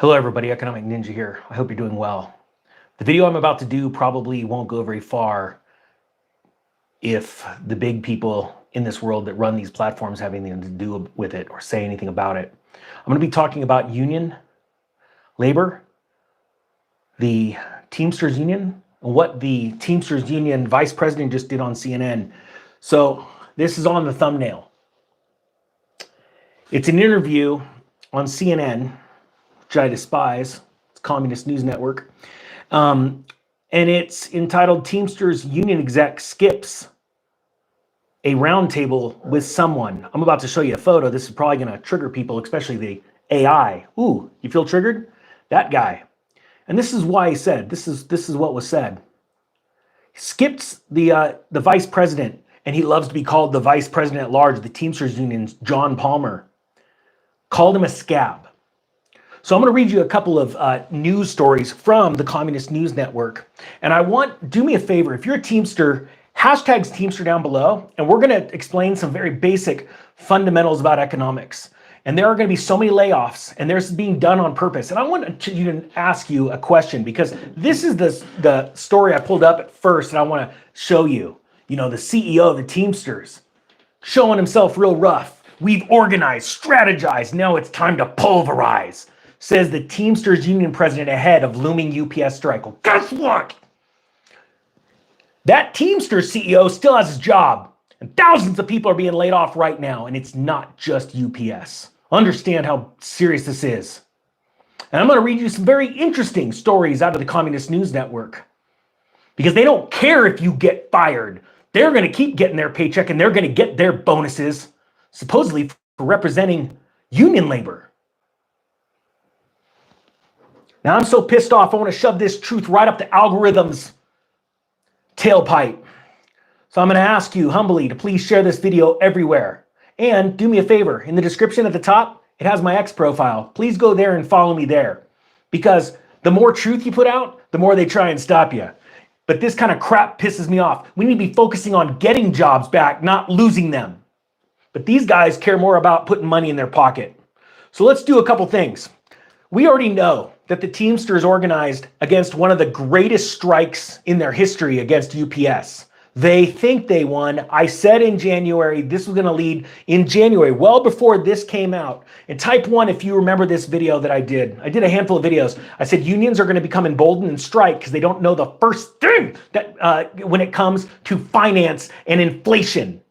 Hello everybody, Economic Ninja here. I hope you're doing well. The video I'm about to do probably won't go very far if the big people in this world that run these platforms have anything to do with it or say anything about it. I'm going to be talking about union labor, the Teamsters Union, and what the Teamsters Union vice president just did on CNN. So this is on the thumbnail. It's an interview on CNN, which I despise. It's Communist News Network. And it's entitled Teamsters Union Exec Skips a Roundtable with Someone. I'm about to show you a photo. This is probably going to trigger people, especially the AI. Ooh, you feel triggered? That guy. And this is why he said, this is what was said. He skips the vice president, and he loves to be called the vice president at large, the Teamsters Union's John Palmer. Called him a scab. So I'm going to read you a couple of news stories from the Communist News Network. And do me a favor, if you're a Teamster, hashtag Teamster down below, and we're going to explain some very basic fundamentals about economics. And there are going to be so many layoffs, and there's being done on purpose. And I want to ask you a question, because this is the story I pulled up at first, and I want to show you. You know, the CEO of the Teamsters showing himself real rough. We've organized, strategized, now it's time to pulverize, says the Teamsters Union president ahead of looming UPS strike. Well, guess what? That Teamsters CEO still has his job, and thousands of people are being laid off right now, and it's not just UPS. Understand how serious this is. And I'm going to read you some very interesting stories out of the Communist News Network, because they don't care if you get fired. They're going to keep getting their paycheck, and they're going to get their bonuses, supposedly for representing union labor. Now I'm so pissed off, I want to shove this truth right up the algorithm's tailpipe. So I'm going to ask you humbly to please share this video everywhere. And do me a favor, in the description at the top, it has my X profile. Please go there and follow me there. Because the more truth you put out, the more they try and stop you. But this kind of crap pisses me off. We need to be focusing on getting jobs back, not losing them. But these guys care more about putting money in their pocket. So let's do a couple things. We already know that the Teamsters organized against one of the greatest strikes in their history against UPS. They think they won. I said in January, this was going to lead in January, well before this came out. In type 1, if you remember this video that I did a handful of videos. I said unions are going to become emboldened and strike because they don't know the first thing that when it comes to finance and inflation.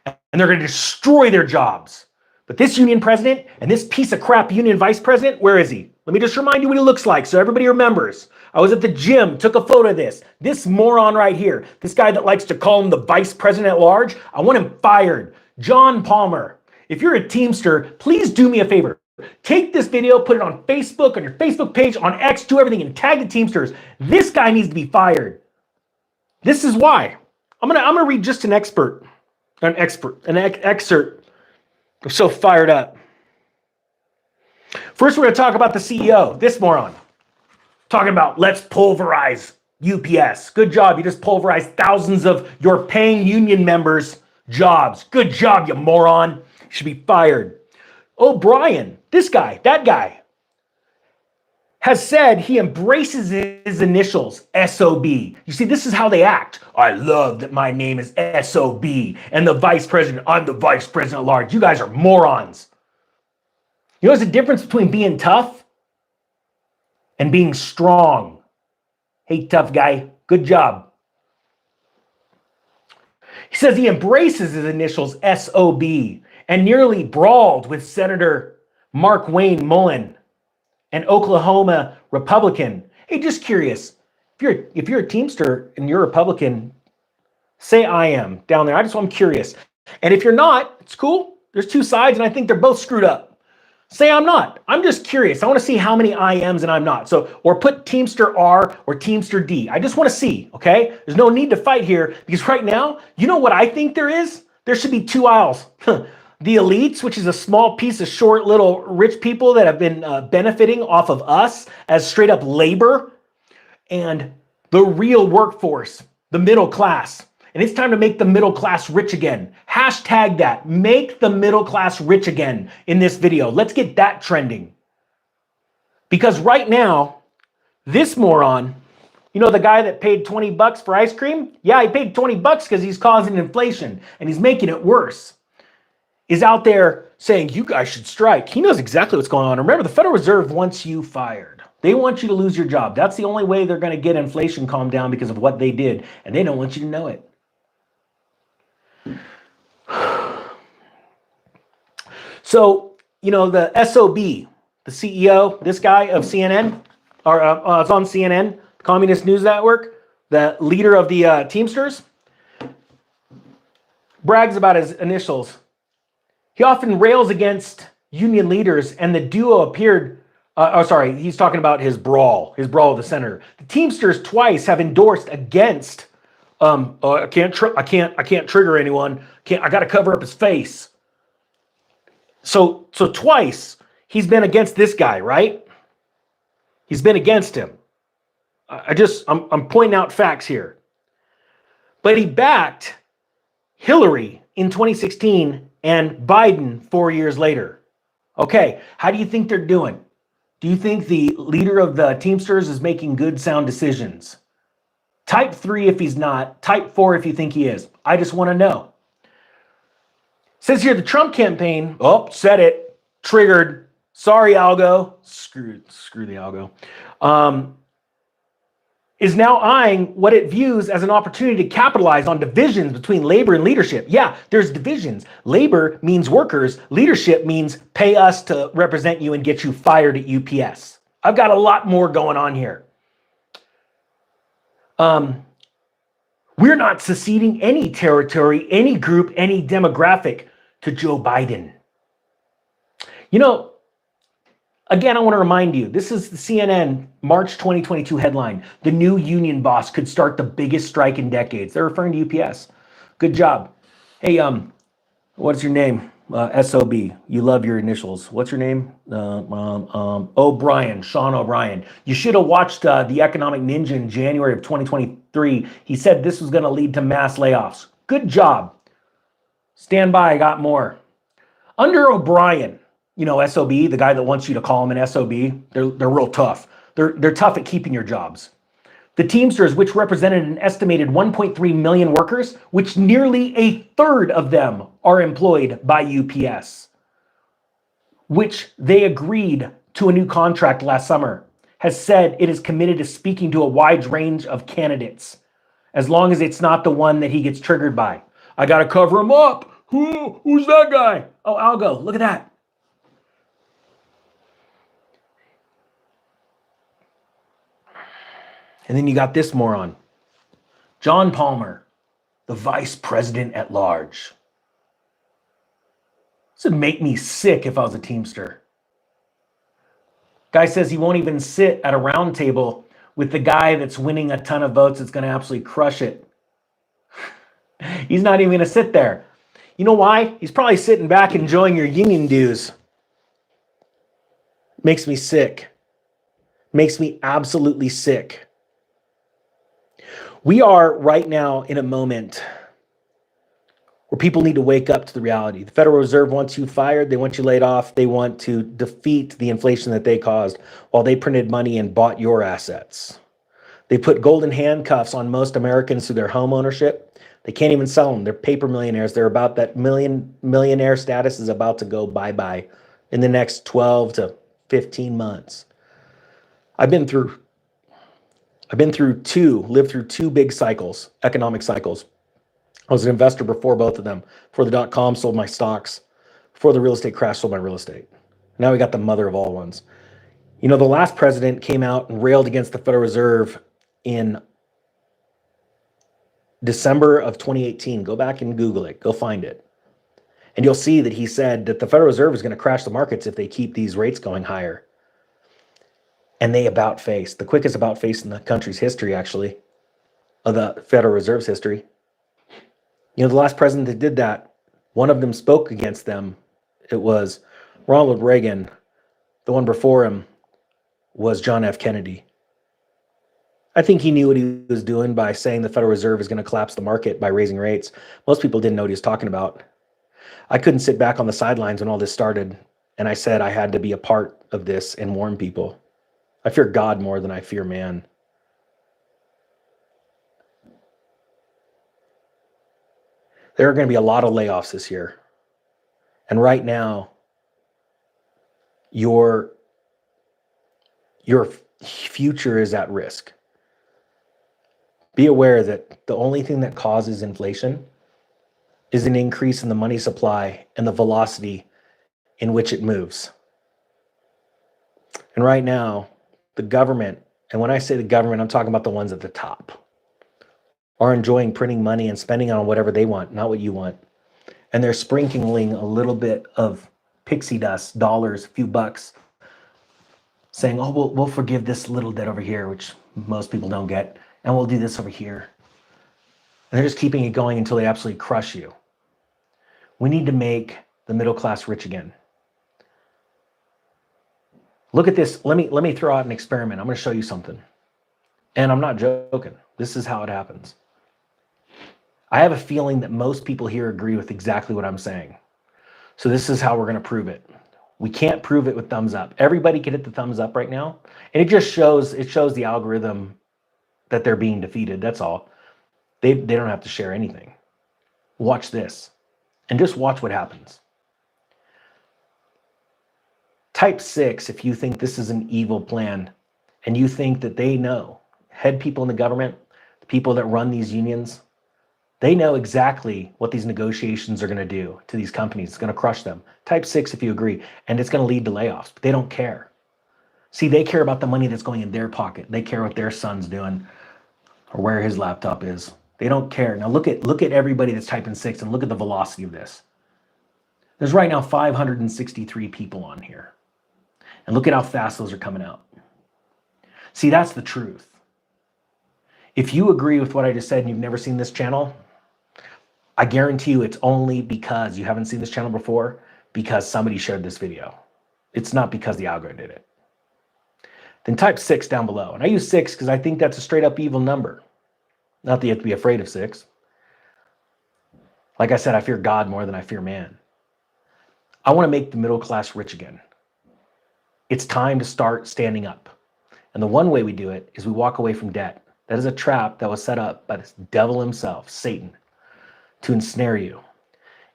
And they're going to destroy their jobs. But this union president and this piece of crap union vice president, where is he? Let me just remind you what he looks like so everybody remembers. I was at the gym, took a photo of this. This moron right here, this guy that likes to call him the vice president at large, I want him fired. John Palmer. If you're a Teamster, please do me a favor. Take this video, put it on Facebook, on your Facebook page, on X, do everything, and tag the Teamsters. This guy needs to be fired. This is why. I'm gonna read just an excerpt. I'm so fired up. First, we're going to talk about the CEO, this moron. Talking about let's pulverize UPS. Good job. You just pulverized thousands of your paying union members' jobs. Good job, you moron. You should be fired. O'Brien, this guy, that guy, has said he embraces his initials, SOB. You see, this is how they act. I love that my name is SOB. And the vice president, I'm the vice president at large. You guys are morons. You know, there's a difference between being tough and being strong. Hey, tough guy, good job. He says he embraces his initials, SOB, and nearly brawled with Senator Mark Wayne Mullen, an Oklahoma Republican. Hey, just curious, if you're a Teamster and you're a Republican, say I am down there. I'm curious. And if you're not, it's cool. There's two sides, and I think they're both screwed up. Say I'm not. I'm just curious. I want to see how many I ams and I'm not. So, or put Teamster R or Teamster D. I just want to see, okay? There's no need to fight here because right now, you know what I think there is? There should be two aisles. The elites, which is a small piece of short little rich people that have been benefiting off of us as straight up labor, and the real workforce, the middle class. And it's time to make the middle class rich again. Hashtag that. Make the middle class rich again in this video. Let's get that trending. Because right now, this moron, you know, the guy that paid 20 bucks for ice cream? Yeah, he paid 20 bucks because he's causing inflation and he's making it worse. Is out there saying, you guys should strike. He knows exactly what's going on. Remember, the Federal Reserve wants you fired. They want you to lose your job. That's the only way they're going to get inflation calmed down because of what they did. And they don't want you to know it. So, you know, the SOB, the CEO, this guy of CNN, or it's on CNN, Communist News Network, the leader of the Teamsters, brags about his initials. He often rails against union leaders, and the duo appeared. He's talking about his brawl with the senator. The Teamsters twice have endorsed against. I can't trigger anyone. I got to cover up his face. So twice he's been against this guy, right? He's been against him. I'm pointing out facts here. But he backed Hillary in 2016 and Biden 4 years later. Okay, how do you think they're doing? Do you think the leader of the Teamsters is making good, sound decisions? Type 3 if he's not. Type 4 if you think he is. I just want to know. Says here the Trump campaign, said it, triggered. Sorry, algo. Screw the algo. Is now eyeing what it views as an opportunity to capitalize on divisions between labor and leadership. Yeah, there's divisions. Labor means workers. Leadership means pay us to represent you and get you fired at UPS. I've got a lot more going on here. We're not seceding any territory, any group, any demographic to Joe Biden. You know, again, I want to remind you, this is the CNN March 2022 headline. The new union boss could start the biggest strike in decades. They're referring to UPS. Good job. Hey, what's your name? SOB. You love your initials. What's your name? O'Brien, Sean O'Brien. You should have watched the Economic Ninja in January of 2023. He said this was going to lead to mass layoffs. Good job. Stand by, I got more. Under O'Brien, you know, SOB, the guy that wants you to call him an SOB, they're real tough. They're tough at keeping your jobs. The Teamsters, which represented an estimated 1.3 million workers, which nearly a third of them are employed by UPS, which they agreed to a new contract last summer, has said it is committed to speaking to a wide range of candidates, as long as it's not the one that he gets triggered by. I got to cover him up. Who's that guy? Oh, Algo, look at that. And then you got this moron, John Palmer, the vice president at large. This would make me sick if I was a Teamster. Guy says he won't even sit at a round table with the guy that's winning a ton of votes that's going to absolutely crush it. He's not even going to sit there. You know why? He's probably sitting back enjoying your union dues. Makes me sick. Makes me absolutely sick. We are right now in a moment where people need to wake up to the reality. The Federal Reserve wants you fired. They want you laid off. They want to defeat the inflation that they caused while they printed money and bought your assets. They put golden handcuffs on most Americans through their home ownership. They can't even sell them. They're paper millionaires. They're about that millionaire status is about to go bye-bye in the next 12 to 15 months. Lived through two big cycles, economic cycles. I was an investor before both of them. Before the dot-com, sold my stocks. Before the real estate crash, sold my real estate. Now we got the mother of all ones. You know, the last president came out and railed against the Federal Reserve in December of 2018. Go back and Google it. Go find it. And you'll see that he said that the Federal Reserve is going to crash the markets if they keep these rates going higher. And they about faced, the quickest about face in the country's history, actually, of the Federal Reserve's history. You know, the last president that did that, one of them spoke against them. It was Ronald Reagan. The one before him was John F. Kennedy. I think he knew what he was doing by saying the Federal Reserve is going to collapse the market by raising rates. Most people didn't know what he was talking about. I couldn't sit back on the sidelines when all this started, and I said I had to be a part of this and warn people. I fear God more than I fear man. There are going to be a lot of layoffs this year. And right now, your future is at risk. Be aware that the only thing that causes inflation is an increase in the money supply and the velocity in which it moves. And right now, the government, and when I say the government, I'm talking about the ones at the top, are enjoying printing money and spending on whatever they want, not what you want. And they're sprinkling a little bit of pixie dust, dollars, a few bucks, saying, oh, we'll forgive this little debt over here, which most people don't get, and we'll do this over here. And they're just keeping it going until they absolutely crush you. We need to make the middle class rich again. Look at this. Let me throw out an experiment. I'm going to show you something. And I'm not joking. This is how it happens. I have a feeling that most people here agree with exactly what I'm saying. So this is how we're going to prove it. We can't prove it with thumbs up. Everybody can hit the thumbs up right now. And it just shows the algorithm that they're being defeated. That's all. They don't have to share anything. Watch this. And just watch what happens. Type 6 if you think this is an evil plan and you think that they know, head people in the government, the people that run these unions, they know exactly what these negotiations are going to do to these companies. It's going to crush them. Type 6 if you agree, and it's going to lead to layoffs, but they don't care. See, they care about the money that's going in their pocket. They care what their son's doing or where his laptop is. They don't care. Now look at everybody that's typing 6 and look at the velocity of this. There's right now 563 people on here. And look at how fast those are coming out. See, that's the truth. If you agree with what I just said and you've never seen this channel, I guarantee you it's only because you haven't seen this channel before, because somebody shared this video. It's not because the algorithm did it. Then type 6 down below. And I use 6 because I think that's a straight up evil number. Not that you have to be afraid of 6. Like I said, I fear God more than I fear man. I want to make the middle class rich again. It's time to start standing up. And the one way we do it is we walk away from debt. That is a trap that was set up by this devil himself, Satan, to ensnare you.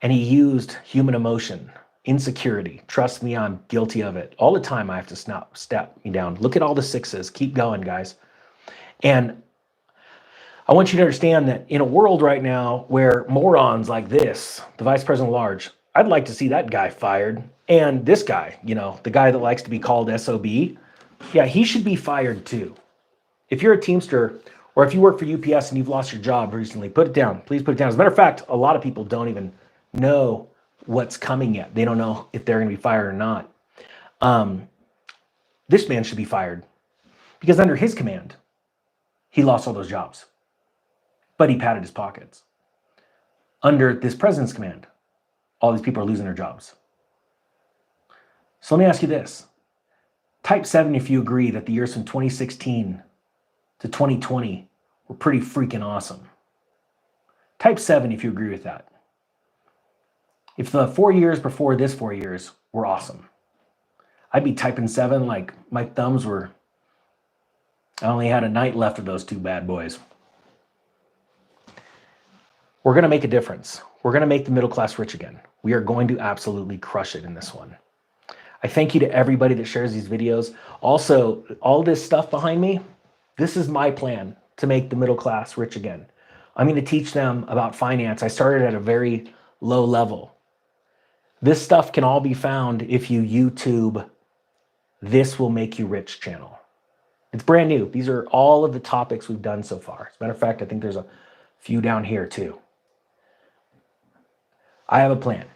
And he used human emotion, insecurity. Trust me, I'm guilty of it. All the time I have to step me down. Look at all the 6s. Keep going, guys. And I want you to understand that in a world right now where morons like this, the vice president at large, I'd like to see that guy fired. And this guy, the guy that likes to be called SOB, yeah, he should be fired too. If you're a Teamster or if you work for UPS and you've lost your job recently, put it down. Please put it down. As a matter of fact, a lot of people don't even know what's coming yet. They don't know if they're going to be fired or not. This man should be fired because under his command, he lost all those jobs, but he padded his pockets. Under this president's command, all these people are losing their jobs. So let me ask you this. Type 7 if you agree that the years from 2016 to 2020 were pretty freaking awesome. Type 7 if you agree with that. If the 4 years before this 4 years were awesome, I'd be typing 7 like my thumbs were, I only had a night left of those 2 bad boys. We're going to make a difference. We're going to make the middle class rich again. We are going to absolutely crush it in this one. I thank you to everybody that shares these videos. Also, all this stuff behind me, this is my plan to make the middle class rich again. I'm going to teach them about finance. I started at a very low level. This stuff can all be found if you YouTube This Will Make You Rich channel. It's brand new. These are all of the topics we've done so far. As a matter of fact, I think there's a few down here too. I have a plan.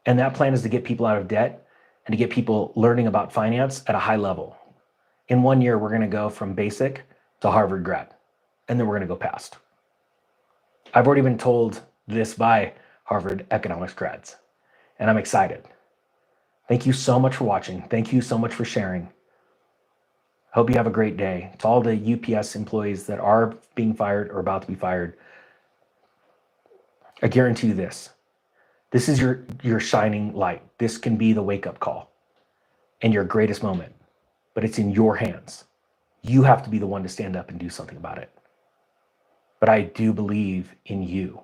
And that plan is to get people out of debt and to get people learning about finance at a high level. In 1 year, we're going to go from basic to Harvard grad, and then we're going to go past. I've already been told this by Harvard economics grads, and I'm excited. Thank you so much for watching. Thank you so much for sharing. I hope you have a great day. To all the UPS employees that are being fired or about to be fired, I guarantee you this. This is your shining light. This can be the wake-up call and your greatest moment. but it's in your hands. You have to be the one to stand up and do something about it. But I do believe in you.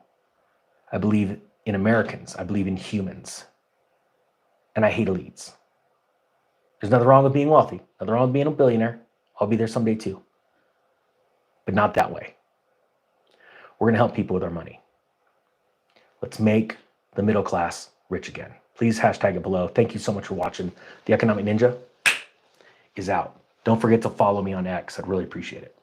I believe in Americans. I believe in humans. And I hate elites. There's nothing wrong with being wealthy. Nothing wrong with being a billionaire. I'll be there someday too. But not that way. We're going to help people with our money. Let's make the middle class rich again. Please hashtag it below. Thank you so much for watching. The Economic Ninja is out. Don't forget to follow me on X. I'd really appreciate it.